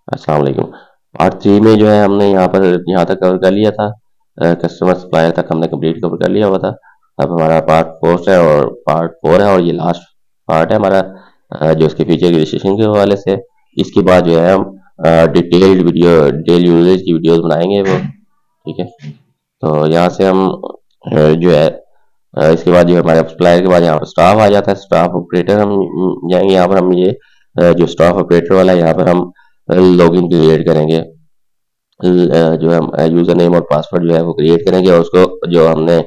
अस्सलाम वालेकुम। पार्ट 3 में जो है हमने यहाँ तक कवर कर लिया था। कस्टमर सप्लायर तक हमने कंप्लीट कवर कर लिया हुआ था। अब हमारा पार्ट 4 है और पार्ट 4 है और ये लास्ट पार्ट है हमारा, जो इसके फीचर की रजिस्ट्रेशन के हवाले से। इसके बाद जो है हम डिटेल्ड वीडियो, डिटेल यूजेज की वीडियोस बनाएंगे वो, ठीक है। तो यहाँ से हम जो है इसके बाद जो है हमारे सप्लायर के बाद यहाँ पर स्टाफ आ जाता है, स्टाफ ऑपरेटर हम जाएंगे। यहाँ पर हम ये जो स्टाफ ऑपरेटर वाला है यहाँ पर हम लॉगिन क्रिएट करेंगे। जो हम यूज़र नेम और पासवर्ड जो है वो क्रिएट करेंगे और उसको जो हमने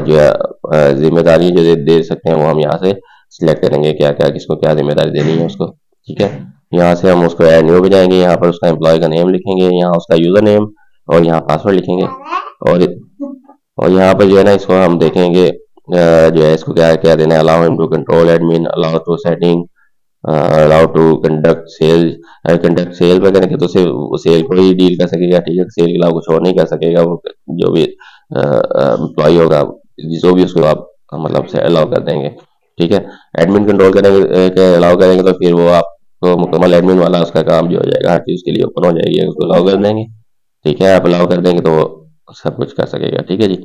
जो है जिम्मेदारी जो दे सकते हैं वो हम यहाँ से सिलेक्ट करेंगे, क्या क्या किसको क्या जिम्मेदारी देनी है उसको, ठीक है। यहाँ से हम उसको ऐड न्यू पे जाएंगे, यहाँ पर उसका एम्प्लॉय का नेम लिखेंगे, यहाँ उसका यूज़र नेम और यहाँ पासवर्ड लिखेंगे। और यहाँ पर जो है ना इसको हम देखेंगे जो है इसको क्या क्या देना है। Allow him to control admin, allow to setting, allow to conduct sale. Conduct sale में करेंगे तो सेल को ही डील कर सकेगा, ठीक है। सेल के अलावा कुछ और नहीं कर सकेगा वो, जो भी एम्प्लॉय होगा, जो भी उसको आप मतलब से अलाउ कर देंगे, ठीक है। एडमिन कंट्रोल करेंगे, अलाउ करेंगे तो फिर वो आपको मुकम्मल एडमिन वाला उसका काम जो हो जाएगा, हर चीज़ के लिए ओपन हो जाएगी, उसको अलाउ कर देंगे, ठीक है। आप अलाउ कर देंगे तो वो सब कुछ कर सकेगा, ठीक है जी।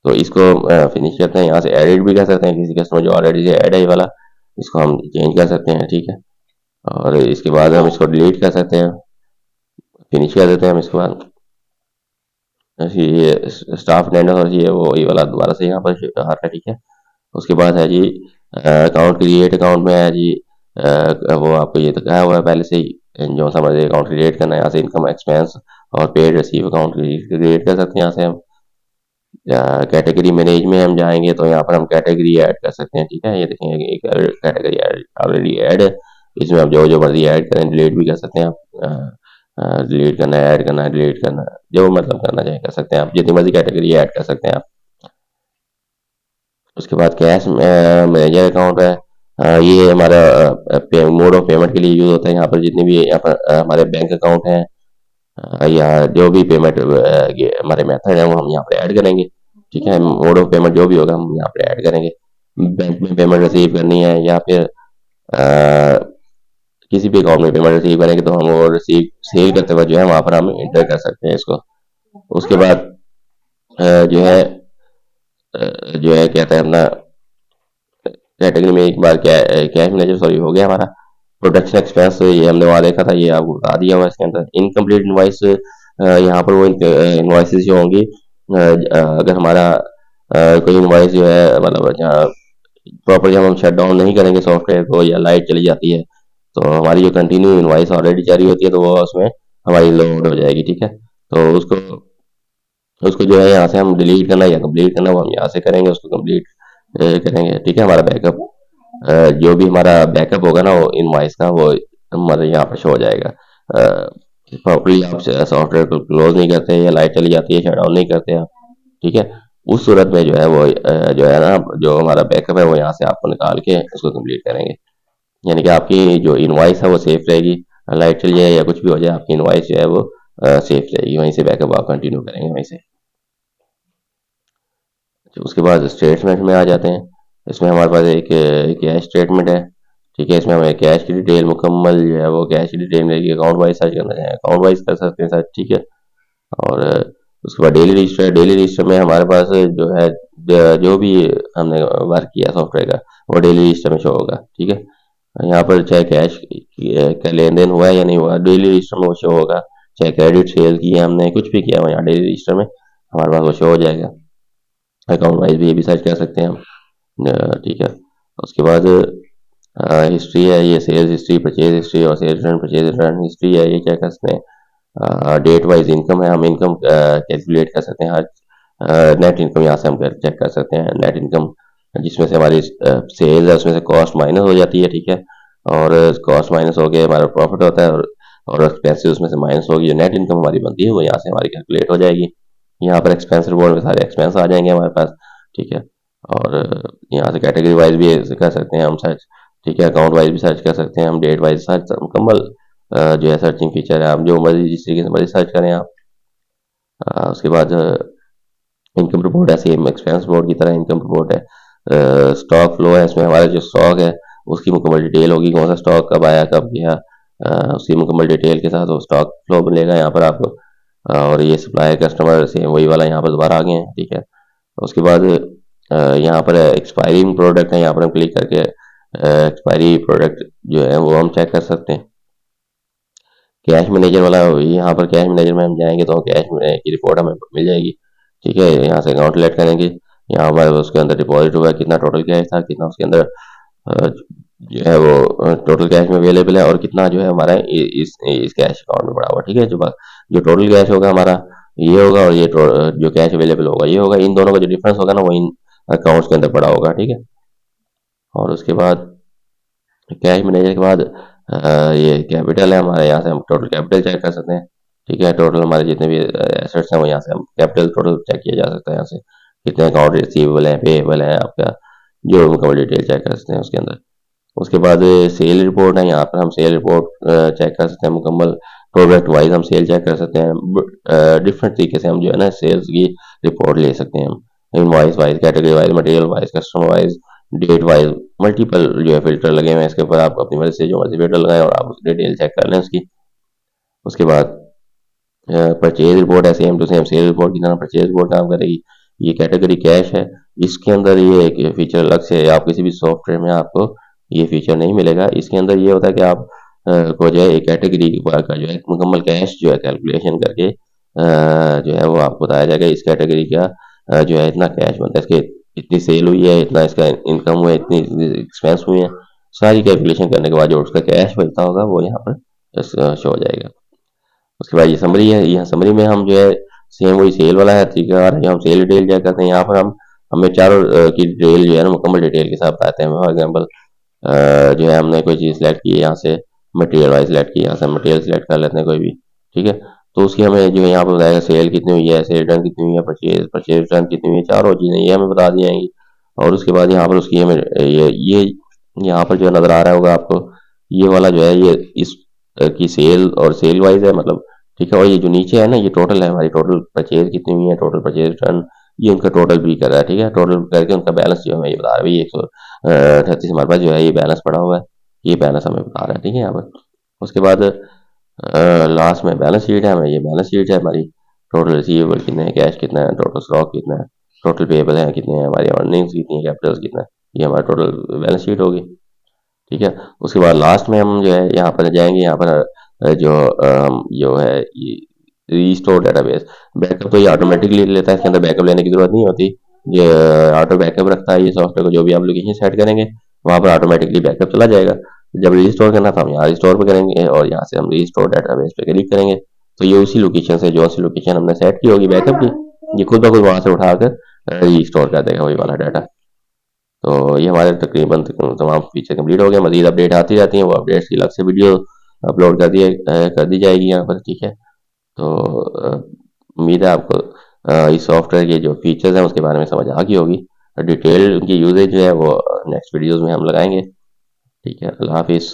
तो इसको फिनिश करते हैं। यहाँ से एडिट भी कर सकते हैं, किसी कस्टमर जो ऑलरेडी ऐड है ये वाला, इसको हम चेंज कर सकते हैं, ठीक है। और इसके बाद हम इसको डिलीट कर सकते हैं, फिनिश कर देते हैं हम इसके बाद। ये स्टाफ अटेंडेंस और ये वो ये वाला दोबारा से यहाँ पर आ रहा है, ठीक है। उसके बाद है जी अकाउंट क्रिएट, अकाउंट में है जी वो आपको ये दिखाया हुआ है पहले से ही, जो सा हमारे अकाउंट क्रिएट करना है। यहाँ से इनकम एक्सपेंस और पेड रिसीव अकाउंट क्रिएट कर सकते हैं। यहाँ से हम कैटेगरी मैनेज में हम जाएंगे तो यहाँ पर हम कैटेगरी ऐड कर सकते हैं, ठीक है। ये देखेंगे एक कैटेगरी ऑलरेडी ऐड है, इसमें आप जो जो मर्जी ऐड करें, डिलीट भी कर सकते हैं आप। डिलीट करना है, ऐड करना है, डिलीट करना है, जो मतलब करना चाहे कर सकते हैं आप, जितनी मर्जी कैटेगरी ऐड कर सकते हैं आप। उसके बाद कैश मैनेजर अकाउंट है, ये हमारा मोड ऑफ पेमेंट के लिए यूज होता है। यहाँ पर जितने भी यहाँ पर हमारे बैंक अकाउंट हैं या जो भी पेमेंट हमारे मेथड है वो हम यहाँ पे ऐड करेंगे, ठीक है। मोड ऑफ पेमेंट जो भी होगा हम यहाँ पे ऐड करेंगे। बैंक में पेमेंट रिसीव करनी है या फिर किसी भी अकाउंट में पेमेंट रिसीव करेंगे तो हम वो रिसीव सेल करते हुए जो है वहाँ पर हम इंटर कर सकते हैं इसको। उसके बाद जो है जो है कहते हैं अपना कैटेगरी में एक बार कैश मैनेजर सॉरी हो गया हमारा। प्रोडक्शन एक्सपेंस ये हमने वहाँ देखा था, ये आपको बता दिया हुआ इसके अंदर। इनकम्प्लीट इनवाइस, यहाँ पर वो इनवाइसेस जो होंगी, अगर हमारा कोई इनवाइस जो है मतलब जहाँ प्रॉपर जब हम शट डाउन नहीं करेंगे सॉफ्टवेयर को या लाइट चली जाती है तो हमारी जो कंटिन्यू इनवाइस ऑलरेडी जारी होती है तो वो उसमें हमारी लोड हो जाएगी, ठीक है। तो उसको उसको जो है यहाँ से हम डिलीट करना या कंप्लीट करना वो हम यहाँ से करेंगे, उसको कंप्लीट करेंगे, ठीक है। हमारा बैकअप जो भी हमारा बैकअप होगा ना वो इनवॉइस का वो हमारे यहाँ पर शो हो जाएगा। प्रॉपर्ली आप सॉफ्टवेयर को क्लोज नहीं करते या लाइट चली जाती है शट डाउन नहीं करते आप, ठीक है। उस सूरत में जो है वो जो है ना जो हमारा बैकअप है वो यहाँ से आपको निकाल के उसको कंप्लीट करेंगे। यानी कि आपकी जो इनवॉइस है वो सेफ रहेगी, लाइट चली जाए या कुछ भी हो जाए आपकी इनवॉइस जो है वो सेफ रहेगी, वहीं से बैकअप आप कंटिन्यू करेंगे वहीं से। उसके बाद स्टेटमेंट में आ जाते हैं। इसमें हमारे पास एक कैश स्टेटमेंट है, ठीक है। इसमें हमें कैश की डिटेल मुकम्मल जो है वो कैश की डिटेल मिलेगी। अकाउंट वाइज सर्च करना चाहें अकाउंट वाइज कर सकते हैं सर्च, ठीक है। और उसके बाद डेली रजिस्टर है। डेली रजिस्टर में हमारे पास जो है जो भी हमने वर्क किया सॉफ्टवेयर का वो डेली रजिस्टर में शो होगा, ठीक है। यहाँ पर चाहे कैश का लेन देन हुआ है या नहीं हुआ, डेली रजिस्टर में वो शो होगा। चाहे क्रेडिट सेल की है हमने, कुछ भी किया हुआ यहाँ डेली रजिस्टर में हमारे पास वो शो हो जाएगा। अकाउंट वाइज भी ये भी सर्च कर सकते हैं हम, ठीक है। उसके बाद हिस्ट्री है, ये सेल्स हिस्ट्री, परचेज हिस्ट्री और sales return purchase return history है, ये क्या कर सकते हैं। डेट वाइज इनकम है, हम इनकम कैलकुलेट कर सकते हैं हर नेट इनकम यहाँ से हम चेक कर सकते हैं। नेट इनकम जिसमें से हमारी सेल्स है उसमें से कॉस्ट माइनस हो जाती है, ठीक है। और कॉस्ट माइनस हो गया हमारा प्रॉफिट होता है और एक्सपेंसिव उसमें से माइनस होगी, जो नेट इनकम हमारी बनती है वो यहाँ से हमारी कैलकुलेट हो जाएगी। यहाँ पर एक्सपेंस रिपोर्ट में सारे एक्सपेंस आ जाएंगे हमारे पास, ठीक है। और यहाँ से कैटेगरी वाइज भी कर सकते हैं हम सर्च, ठीक है। अकाउंट वाइज भी सर्च कर सकते हैं हम, डेट वाइज सर्च मुकम्मल जो है सर्चिंग फीचर है, आप जो मर्जी जिस तरीके से मर्जी सर्च करें आप। उसके बाद इनकम रिपोर्ट है, सेम एक्सपेंस रिपोर्ट की तरह इनकम रिपोर्ट है। स्टॉक फ्लो है, इसमें हमारा जो स्टॉक है उसकी मुकम्मल डिटेल होगी, कौन सा स्टॉक कब आया कब गया, उसकी मुकम्मल डिटेल के साथ वो स्टॉक फ्लो मिलेगा यहाँ पर आपको। और ये सप्लाई कस्टमर से वही वाला यहाँ पर दोबारा आ गए हैं, ठीक है। उसके बाद यहाँ पर एक्सपायरिंग प्रोडक्ट है, यहाँ पर हम क्लिक करके एक्सपायरी प्रोडक्ट जो है वो हम चेक कर सकते हैं। कैश मैनेजर वाला यहाँ पर कैश मैनेजर में हम जाएंगे तो कैश की रिपोर्ट हमें मिल जाएगी, ठीक है। यहाँ से अकाउंट सेलेक्ट करेंगे, यहाँ पर उसके अंदर डिपॉजिट हुआ कितना टोटल कैश था, कितना उसके अंदर जो है वो टोटल कैश में अवेलेबल है, और कितना जो है हमारा इस कैश अकाउंट में पड़ा हुआ, ठीक है। जो टोटल कैश होगा हमारा ये होगा, और ये जो कैश अवेलेबल होगा ये होगा। इन दोनों का जो डिफरेंस होगा ना वो इन अकाउंट्स के अंदर पड़ा होगा, ठीक है। और उसके बाद कैश मैनेजर के बाद ये कैपिटल है हमारे, यहाँ से हम टोटल कैपिटल चेक कर सकते हैं, ठीक है। टोटल हमारे जितने भी एसेट्स हैं वो यहाँ से हम कैपिटल टोटल चेक किया जा सकता है, यहाँ से कितने अकाउंट रिसीवेबल है, पेएबल है, आपका जो मुकम्मल डिटेल चेक कर सकते हैं उसके अंदर। उसके बाद सेल रिपोर्ट है, यहाँ पर हम सेल रिपोर्ट चेक कर सकते हैं, मुकम्मल प्रोडक्ट वाइज हम सेल चेक कर सकते हैं। डिफरेंट तरीके से हम जो है ना सेल्स की रिपोर्ट ले सकते हैं, हम invoice wise, category wise, material wise, customer wise, date wise, multiple जो है फिल्टर लगे हुए हैं इसके ऊपर। आप अपनी मर्जी से जो मर्जी फिल्टर लगाएं और आप उसकी डिटेल चेक कर लें उसकी। उसके बाद परचेज रिपोर्ट है, same to same sale report की तरह परचेज रिपोर्ट काम करेगी। ये कैटेगरी कैश है, इसके अंदर ये एक फीचर अलग से है, आप किसी भी सॉफ्टवेयर में आपको ये फीचर नहीं मिलेगा। इसके अंदर ये होता है कि आप को जो है एक कैटेगरी का जो है मुकम्मल कैश जो है कैलकुलेशन करके जो है वो आपको बताया जाएगा इस कैटेगरी का जो है इतना कैश बनता है, इसके इतनी सेल हुई है, इतना इसका इनकम हुआ है, इतनी एक्सपेंस हुए हैं। सारी कैलकुलेशन करने के बाद जो उसका कैश बनता होगा वो यहाँ पर शो हो जाएगा। उसके बाद ये समरी है, यहाँ समरी में हम जो है सेम वही सेल वाला है तरीका जो हम सेल डिटेल चेक करते हैं। यहाँ पर हम हमें चारों की डिटेल जो है ना मुकम्मल डिटेल के साथ बताते हैं। फॉर एग्जाम्पल जो है हमने कोई चीज़ सेलेक्ट की है, यहाँ से मटेरियल वाइज सेलेक्ट की, यहाँ से मटेरियल सेलेक्ट कर लेते हैं कोई भी, ठीक है। तो उसकी हमें जो है यहाँ पर बताएगा सेल कितनी हुई है, सेल रिटर्न कितनी हुई है, परचेज रिटर्न कितनी हुई है, चारों चीज़ें ये हमें बता दी जाएंगी। और उसके बाद यहाँ पर उसकी हमें ये यहाँ पर जो नज़र आ रहा होगा आपको, ये वाला जो है ये इस की सेल और सेल वाइज है मतलब, ठीक है। और ये जो नीचे है ना ये टोटल है, हमारी टोटल परचेज कितनी हुई है, टोटल परचेज रिटर्न, ये उनका टोटल भी कर रहा है, ठीक है। टोटल करके उनका बैलेंस जो है ये बता रहा है, 138 हमारे पास जो है ये बैलेंस पड़ा हुआ है, ये बैलेंस हमें बता रहा है, ठीक है यहाँ पर। उसके बाद लास्ट में बैलेंस शीट है, हमें ये बैलेंस शीट है हमारी, टोटल रिसीवेबल कितने हैं, कैश कितना है, टोटल स्टॉक कितना है, टोटल पेएबल है कितने हैं, हमारी अर्निंग्स कितनी है, कैपिटल्स कितना है, ये हमारा टोटल बैलेंस शीट होगी, ठीक है। उसके बाद लास्ट में हम जो है यहाँ पर जाएंगे, यहाँ पर जो है ये रीस्टोर डेटाबेस, बैकअप तो ये ऑटोमेटिकली लेता है, इसके अंदर बैकअप लेने की जरूरत नहीं होती, ये ऑटो बैकअप रखता है ये सॉफ्टवेयर को। जो भी आप लोकेशन सेट करेंगे वहाँ पर ऑटोमेटिकली बैकअप चला जाएगा। जब रीस्टोर करना था हम यहाँ रीस्टोर पे करेंगे, और यहाँ से हम रीस्टोर डेटाबेस पे क्लिक करेंगे तो ये उसी लोकेशन से जो सी लोकेशन हमने सेट की होगी बैकअप की, ये खुद ब खुद वहाँ से उठाकर रीस्टोर कर देगा वही वाला डाटा। तो ये हमारे तकरीबन तमाम फीचर कंप्लीट हो गए। मज़ीद अपडेट आती रहती हैं, वो अपडेट्स की अलग से वीडियो अपलोड कर दी जाएगी यहाँ पर, ठीक है। तो उम्मीद है आपको इस सॉफ्टवेयर के जो फीचर्स हैं उसके बारे में समझ आ गई होगी। डिटेल उनकी यूजेज जो है वो नेक्स्ट वीडियोज़ में हम लगाएंगे, ठीक है। अल्लाह हाफिज़।